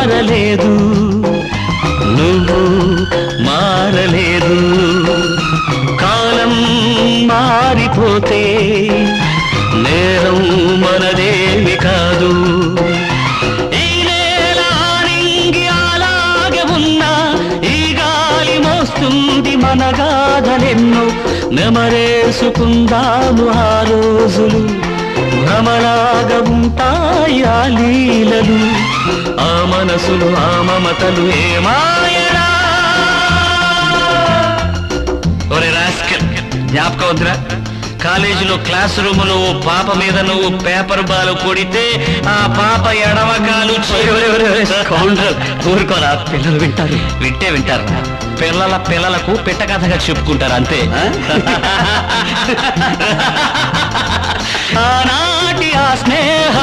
మారలేదు, నువ్వు మారలేదు. కాలం మారిపోతే నేరం మనదేమి కాదు. ఈ నేల నింగి అలాగే ఉన్నా ఈ గాలి మోస్తుంది మన గాథలెన్నో. నెమరేసుకుందాము ఆ రోజులు, భ్రమలాగా ఉంటాయి ఆ లీలలు. ఆ మనసులు ఆ మమతలు ఏమాయరా. ఒరే రాస్కెల్, జ్ఞాపకం వద్దురా? కాలేజీలో క్లాస్ రూమ్ లో పాప మీద నువ్వు పేపర్ బాల్ కొడితే ఆ పాప ఎడమకాలు ఊరుకోరా, పిల్లలు వింటారు. వింటారు, పిల్లలకు పిట్ట కథగా చెప్పుకుంటారు అంతే. ఆనాటి ఆ స్నేహ